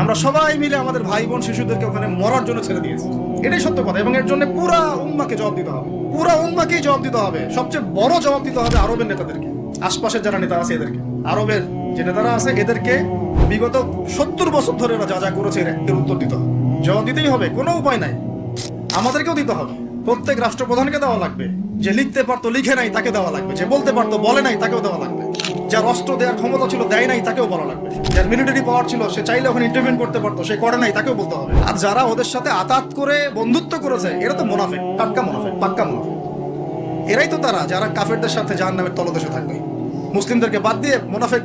আমরা সবাই মিলে আমাদের ভাই বোন শিশুদেরকে ওখানে মরার জন্য ছেড়ে দিয়েছি। এটাই সত্য কথা। এবং এর জন্য পুরা উম্মাকে জবাব দিতে হবে, পুরা উম্মাকেই জবাব দিতে হবে। সবচেয়ে বড় জবাব দিতে হবে আরবের নেতাদেরকে, আশপাশের যারা নেতা আছে এদেরকে, আরবের যে নেতারা আছে এদেরকে বিগত 70 বছর ধরে এরা যা যা করেছে এর উত্তর দিতে হবে, জবাব দিতেই হবে, কোনো উপায় নাই। আমাদেরকেও দিতে হবে, প্রত্যেক রাষ্ট্রপ্রধানকে দেওয়া লাগবে। যে লিখতে পারতো লিখে নাই তাকে দেওয়া লাগবে, যে বলতে পারতো বলে নাই তাকেও দেওয়া লাগবে, যার অস্ত্র দেওয়ার ক্ষমতা ছিল দেয় নাই তাকেও বলা লাগবে, যার মিলিটারি পাওয়ার ছিল সে চাইলে ওখানে ইন্টারভিউ করতে পারতো সে করে নাই তাকেও বলতে হবে। আর যারা ওদের সাথে আতাত করে বন্ধুত্ব করেছে এরা তো মুনাফিক, পাক্কা মুনাফিক, পাক্কা মুনাফিক। এরাই তো তারা যারা কাফেরদের সাথে জাহান্নামের তলদেশে থাকবে, মুসলিমদেরকে বাদ দিয়ে মুনাফিক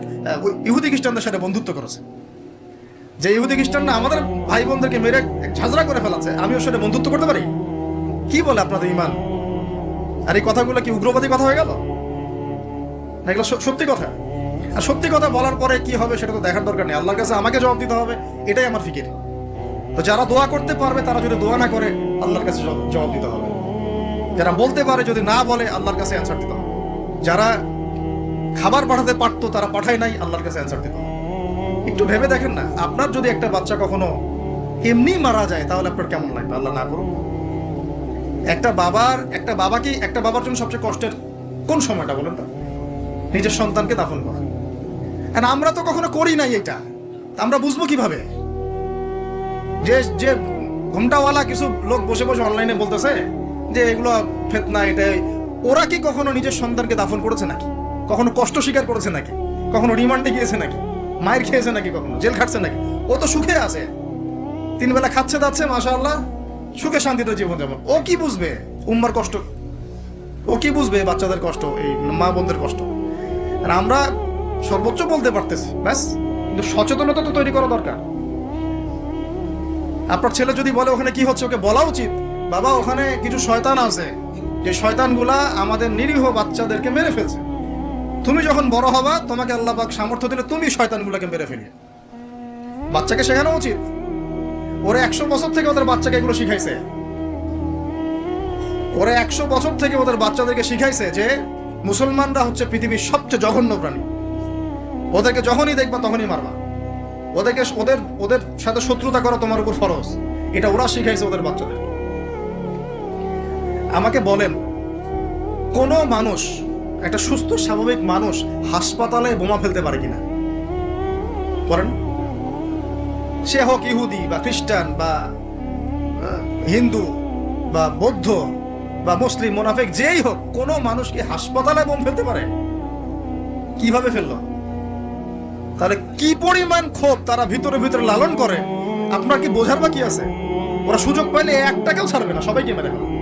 ইহুদি খ্রিস্টানদের সাথে বন্ধুত্ব করেছে। যে ইহুদি খ্রিস্টানরা আমাদের ভাই বোনদেরকে মেরে ঝাঁঝরা করে ফেলাচ্ছে, আমি ওর সাথে বন্ধুত্ব করতে পারি? কি বলে আপনাদের ইমান? আর এই কথাগুলো কি উগ্রবাদী কথা হয়ে গেল? এগুলো সত্যি কথা। আর সত্যি কথা বলার পরে কি হবে সেটা তো দেখার দরকার নেই, আল্লাহর কাছে আমাকে জবাব দিতে হবে, এটাই আমার ফিকির। তো যারা দোয়া করতে পারবে তারা যদি দোয়া না করে আল্লাহর কাছে জবাব দিতে হবে, যারা বলতে পারে যদি না বলে আল্লাহর কাছে অ্যান্সার দিতে হবে, যারা খাবার পাঠাতে পারতো তারা পাঠায় নাই আল্লাহর কাছে অ্যান্সার দিতে হবে। একটু ভেবে দেখেন না, আপনার যদি একটা বাচ্চা কখনো এমনি মারা যায় তাহলে আপনার কেমন লাগবে? আল্লাহ না করুক। একটা বাবার জন্য সবচেয়ে কষ্টের কোন সময়টা বলেন তো? নিজের সন্তানকে দাফন করা। আর আমরা তো কখনো করি নাই এটা, আমরা বুঝবো কিভাবে? যে ঘুমটাওয়ালা কিছু লোক বসে বসে অনলাইনে বলতেছে যে এগুলো ফিতনা, এটাই, ওরা কি কখনো নিজের সন্তানকে দাফন করেছে নাকি? কখনো কষ্ট স্বীকার করেছে নাকি? কখনো রিমান্ডে গিয়েছে নাকি? মায়ের খেয়েছে নাকি? কখনো জেল খাটছে নাকি? ও তো সুখে আছে, 3 বেলা খাচ্ছে যাচ্ছে, মাশাআল্লাহ, সুখে শান্তিতে জীবন যাপন। ও কি বুঝবে উম্মার কষ্ট? ও কি বুঝবে বাচ্চাদের কষ্ট, এই মা বোনদের কষ্ট? আর আমরা সর্বোচ্চ বলতে পারতেছি ব্যাস, কিন্তু সচেতনতা তো তৈরি করা দরকার। আপনার ছেলে যদি বলে ওখানে কি হচ্ছে, ওকে বলা উচিত, বাবা ওখানে কিছু শয়তান আছে, যে শয়তানগুলা আমাদের নিরীহ বাচ্চাদেরকে মেরে ফেলছে। তুমি যখন বড় হবা তোমাকে আল্লাহ পাক সামর্থ্য দিলে তুমি শয়তানগুলোকে মেরে ফেলি। বাচ্চাকে শেখানো উচিত। ওরা 100 বছর থেকে ওদের বাচ্চাকে এগুলো শিখাইছে। ওরা 100 বছর থেকে ওদের বাচ্চাদেরকে শিখাইছে যে মুসলমানরা হচ্ছে পৃথিবীর সবচেয়ে জঘন্য প্রাণী। ওদেরকে যখনই দেখবা তখনই মারবা, ওদের সাথে শত্রুতা করা তোমার উপর ফরজ। এটা ওরা শিখাইছে ওদের বাচ্চাদের। আমাকে বলেন, কোন মানুষ, একটা সুস্থ স্বাভাবিক মানুষ হাসপাতালে বোমা ফেলতে পারে কিনা? বলেন। সে হোক ইহুদি বা খ্রিস্টান বা হিন্দু বা বৌদ্ধ বা মুসলিম, মুনাফিক, যেই হোক, কোন মানুষ কি হাসপাতালে বোম ফেলতে পারে? কিভাবে ফেললো? তাহলে কি পরিমাণ ক্ষোভ তারা ভিতরে ভিতরে লালন করে আপনার কি বোঝার বাকি আছে? ওরা সুযোগ পাইলে একটাকেও ছাড়বে না, সবাইকে মেরে ফেলবে।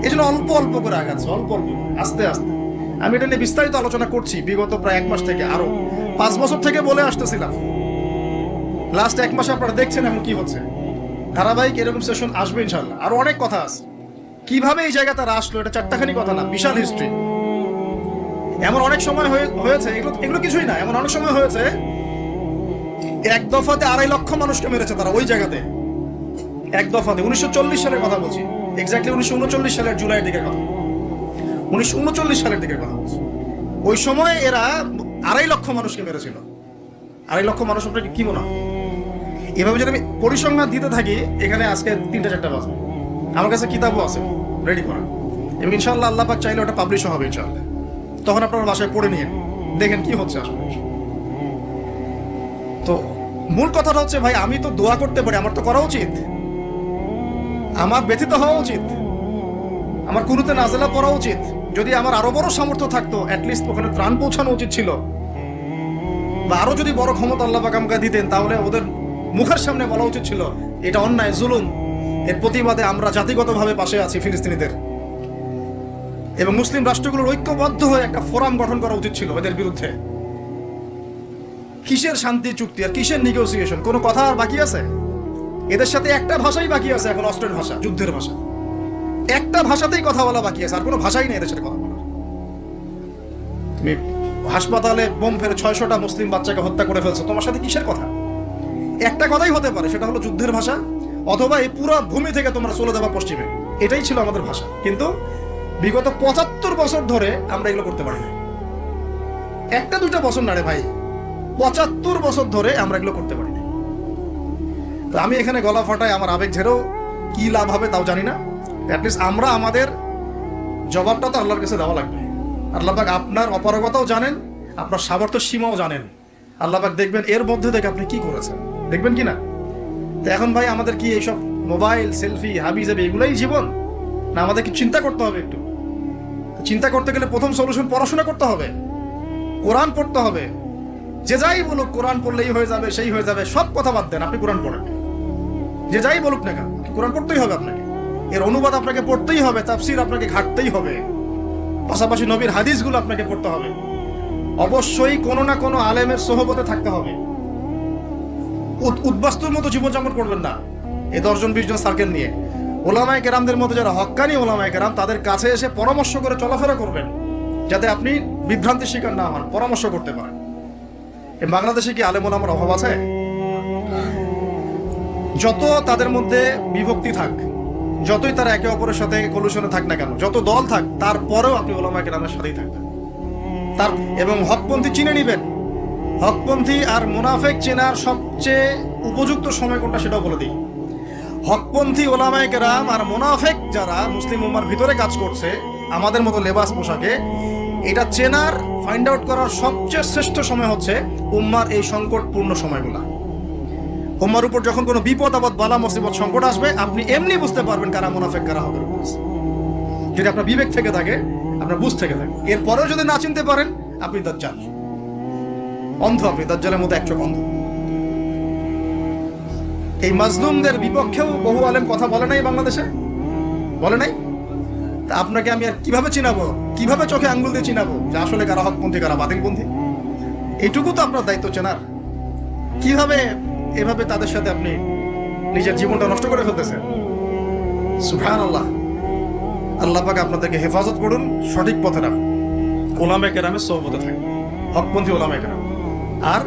এই জন্য অল্প অল্প করে আগাচ্ছে, অল্প অল্প, আস্তে আস্তে। আমি এটা নিয়ে বিস্তারিত আলোচনা করছি বিগত প্রায় 1 মাস থেকে, আরো 5 বছর থেকে বলে আসতেছিলাম। লাস্ট 1 মাসে আপনারা দেখছেন এখন কি হচ্ছে। ধারাবাহিক এরকম সেশন আসবে ইনশাল্লাহ। আরো অনেক কথা আছে, কিভাবে এই জায়গা তারা আসলো, এটা 4টাখানি কথা না, বিশাল হিস্ট্রি। এমন অনেক সময় হয়েছে, এগুলো কিছুই না, এমন অনেক সময় হয়েছে 1 দফাতে 2.5 লক্ষ মানুষকে মেরেছে তারা ওই জায়গাতে, 1 দফাতে। 1940 সালের কথা বলছি, এক্স্যাক্টলি 1939 সালের জুলাইয়ের দিকের কথা, 1939 সালের দিকের কথা বলছি। ওই সময় এরা 2.5 লক্ষ মানুষকে মেরেছিল। 2.5 লক্ষ মানুষ আপনাকে কি মনে হয়? এভাবে যদি আমি পরিসংখ্যান দিতে থাকি এখানে আজকে 3টা-4টা বাজে। আমার কাছে কিতাবও আছে রেডি করা, এবং ইনশাআল্লাহ আল্লাহ পাক চাইলে ওটা পাবলিশও হবে ইনশাআল্লাহ। তখন আপনার বাসায় পড়ে নিয়ে দেখেন কি হচ্ছে আসলে। তো মূল কথাটা হচ্ছে, ভাই আমি তো দোয়া করতে পারি, আমার তো করা উচিত, আমার ব্যথিত হওয়া উচিত, আমার কুনুতে নাজেলা পড়া উচিত। যদি আমার আরো বড় সামর্থ্য থাকতো অ্যাটলিস্ট ওখানে ত্রাণ পৌঁছানো উচিত ছিল, বা আরো যদি বড় ক্ষমতা আল্লাহ পাক আমাকে দিতেন তাহলে ওদের মুখের সামনে বলা উচিত ছিল এটা অন্যায়, জুলুম, এর প্রতিবাদে আমরা জাতিগতভাবে পাশে আছি ফিলিস্তিনিদের, এবং মুসলিম রাষ্ট্রগুলোর ঐক্যবদ্ধ হয়ে একটা ফোরাম গঠন করা উচিত ছিল এদের বিরুদ্ধে। কিসের শান্তি চুক্তি আর কিসের নেগোসিয়েশন? কোনো কথা আর বাকি আছে? এদের সাথে একটা ভাষাই বাকি আছে এখন, অস্ত্রের ভাষা, যুদ্ধের ভাষা। একটা ভাষাতেই কথা বলা বাকি আছে, আর কোনো ভাষাই নেই এদের সাথে কথা বলার। তুমি হাসপাতালে বোম ফেলে 600টা মুসলিম বাচ্চাকে হত্যা করে ফেলছো, তোমার সাথে কিসের কথা? একটা কথাই হতে পারে, সেটা হলো যুদ্ধের ভাষা, অথবা এই পুরো ভূমি থেকে তোমরা চলে যাবা পশ্চিমে। এটাই ছিল আমাদের ভাষা। কিন্তু বিগত 75 বছর ধরে আমরা এগুলো করতে পারি না। 1টা 2টা বছর না রে ভাই, 75 বছর ধরে আমরা এগুলো করতে পারি না। তো আমি এখানে গলা ফাটাই, আমার আবেগ ঝেড়েও কি লাভ হবে তাও জানি না। অ্যাটলিস্ট আমরা আমাদের জবাবটা তো আল্লাহর কাছে দেওয়া লাগবে। আল্লাহ পাক আপনার অপারগতাও জানেন, আপনার সামর্থ্য সীমাও জানেন। আল্লাহ পাক দেখবেন এর মধ্যে থেকে আপনি কি করেছেন, দেখবেন কি না? তো এখন ভাই আমাদের কি এইসব মোবাইল, সেলফি, হাবি জাবি এগুলোই জীবন, না আমাদের কি চিন্তা করতে হবে? একটু চিন্তা করতে গেলে প্রথম সলিউশন পড়াশোনা করতে হবে, কোরআন পড়তে হবে। যে যাই বলুক কোরআন পড়লেই হয়ে যাবে, সেই হয়ে যাবে, সব কথা বাদ দেন, আপনি কোরআন পড়েন। যে যাই বলুক না কেন, কোরআন পড়তেই হবে আপনাকে, এর অনুবাদ আপনাকে পড়তেই হবে, তাফসীর আপনাকে ঘাটতেই হবে, পাশাপাশি নবীর হাদিসগুলো আপনাকে পড়তে হবে। অবশ্যই কোনো না কোনো আলেমের সোহবতে থাকতে হবে। উদ্বাস্তুর মতো জীবনযাপন করবেন না এই 10-20 জন সার্কেল নিয়ে। ওলামায়ে কেরামদের মধ্যে যারা হক্কানি ওলামায়ে কেরাম, তাদের কাছে এসে পরামর্শ করে চলাফেরা করবেন, যাতে আপনি বিভ্রান্তির শিকার না হন, পরামর্শ করতে পারেন। এই বাংলাদেশে কি আলেম ওলামার অভাব আছে? যত তাদের মধ্যে বিভক্তি থাক, যতই তারা একে অপরের সাথে কলুশনে থাক না কেন, যত দল থাক, তারপরেও আপনি ওলামায়ে কেরামের সাথেই থাকবেন। এবং হকপন্থী চিনে নিবেন। হকপন্থী আর মুনাফেক চেনার সবচেয়ে উপযুক্ত সময় কোনটা সেটাও বলে দিই। হকপন্থী ওলামায়ে কেরাম আর মুনাফেক যারা মুসলিম উম্মার ভিতরে কাজ করছে আমাদের মতো লেবাস পোশাকে, এটা চেনার, ফাইন্ড আউট করার সবচেয়ে শ্রেষ্ঠ সময় হচ্ছে উম্মার এই সংকটপূর্ণ সময়গুলা। উম্মার উপর যখন কোনো বিপদ আপদ, বালা মুসিবত, সংকট আসবে, আপনি এমনি বুঝতে পারবেন কারা মুনাফেক কারা হকের উপর আছে। যদি আপনার বিবেক থেকে থাকে, আপনার বুঝ থেকে থাকে। এরপরেও যদি না চিনতে পারেন, আপনি দাজ্জাল, অন্ধ। আপনি দাজ্জালের মতো এক চোখ অন্ধ। এই মাজলুমদের বিপক্ষেও বহু আলেম কথা বলে নাই বাংলাদেশে, বলে নাই। তা আপনাকে আমি আর কিভাবে চিনাবো, কিভাবে চোখে আঙ্গুল দিয়ে চিনাবো যে আসলে কারা হকপন্থী কারা বাতিলপন্থী? এইটুকু তো আপনার দায়িত্ব চেনার। কিভাবে এভাবে তাদের সাথে আপনি নিজের জীবনটা নষ্ট করে ফেলতেছেন? সুবহানাল্লাহ। আল্লাহ পাক আপনাদেরকে হেফাজত করুন, সঠিক পথে রাখুন, ওলামায়ে কেরামের সোহবতে থাকুন, হকপন্থী ওলামায়ে কেরাম। আর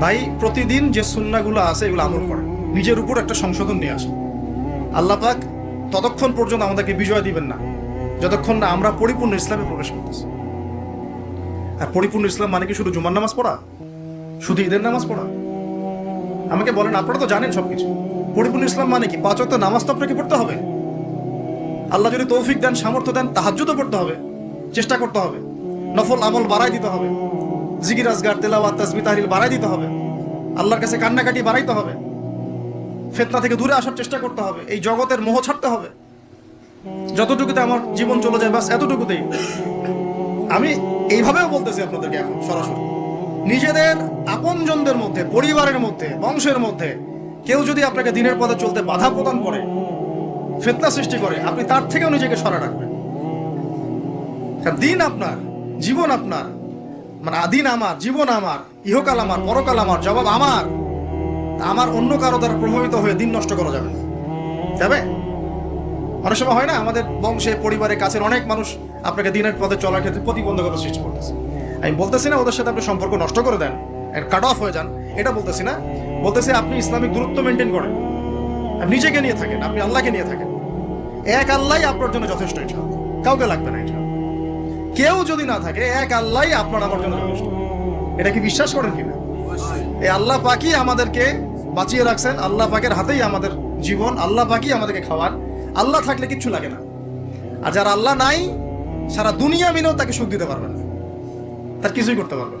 ভাই প্রতিদিন যে সুন্নাহগুলো আছে এগুলো আমল করেন, নিজের উপর একটা সংশোধন নিয়ে আসেন। আল্লাহ পাক ততক্ষণ পর্যন্ত আমাদেরকে বিজয় দিবেন না যতক্ষণ না আমরা পরিপূর্ণ ইসলামে প্রবেশ করতেছি। আর পরিপূর্ণ ইসলাম মানে কি শুধু জুমার নামাজ পড়া, শুধু ঈদের নামাজ পড়া? আমাকে বলেন, আপনারা তো জানেন সবকিছু। পরিপূর্ণ ইসলাম মানে কি? 5 ওয়াক্ত নামাজ তো আপনাকে পড়তে হবে। আল্লাহ যদি তৌফিক দেন, সামর্থ্য দেন, তাহাজ্জুদও পড়তে হবে, চেষ্টা করতে হবে, নফল আমল বাড়াই দিতে হবে, জিকির আজগার, তেলাওয়াত, তাসবিহ, তাহলিল বাড়াই দিতে হবে, আল্লাহর কাছে কান্নাকাটি বাড়াইতে হবে, ফিতনা থেকে দূরে আসার চেষ্টা করতে হবে, এই জগতের মোহ ছাড়তে হবে। যতটুকুতে আমার জীবন চলে যায় বাস এতটুকুতেই। আমি এইভাবেও বলতেছি আপনাদেরকে এখন সরাসরি, নিজেদের আপনজনদের মধ্যে, পরিবারের মধ্যে, বংশের মধ্যে কেউ যদি আপনাকে দিনের পথে চলতে বাধা প্রদান করে, ফিতনা সৃষ্টি করে, আপনি তার থেকেও নিজেকে সরা রাখবেন। কারণ দিন আপনার, জীবন আপনার, মানে দিন আমার, জীবন আমার, ইহকাল আমার, পরকাল আমার, জবাব আমার। আমার অন্য কারো দ্বারা প্রভাবিত হয়ে দিন নষ্ট করা যাবে না, যাবে? অনেক সময় হয় না, আমাদের বংশে, পরিবারে, কাছের অনেক মানুষ আপনাকে দিনের পথে চলার ক্ষেত্রে প্রতিবন্ধকতা সৃষ্টি করতেছে। আমি বলতেছি না ওদের সাথে আপনি সম্পর্ক নষ্ট করে দেন, কাট অফ হয়ে যান, এটা বলতেছি না। বলতেছি আপনি ইসলামিক দূরত্ব মেনটেন করেন, আপনি নিজেকে নিয়ে থাকেন, আপনি আল্লাহকে নিয়ে থাকেন। এক আল্লাহই আপনার জন্য যথেষ্ট, ইনশাআল্লাহ কাউকে লাগবে না। ইনশাআল্লাহ কেউ যদি না থাকে, এক আল্লাহই আপনার আমার জন্য যথেষ্ট। এটা কি বিশ্বাস করেন কিনা? এই আল্লাহ পাকই আমাদেরকে বাঁচিয়ে রাখছেন, আল্লাহ পাকের হাতেই আমাদের জীবন, আল্লাহ পাকই আমাদেরকে খাওয়ান। আল্লাহ থাকলে কিচ্ছু লাগে না। আর যারা আল্লাহ নাই, সারা দুনিয়া মিলেও তাকে সুখ দিতে পারবে না, তার কিছুই করতে পারবে না।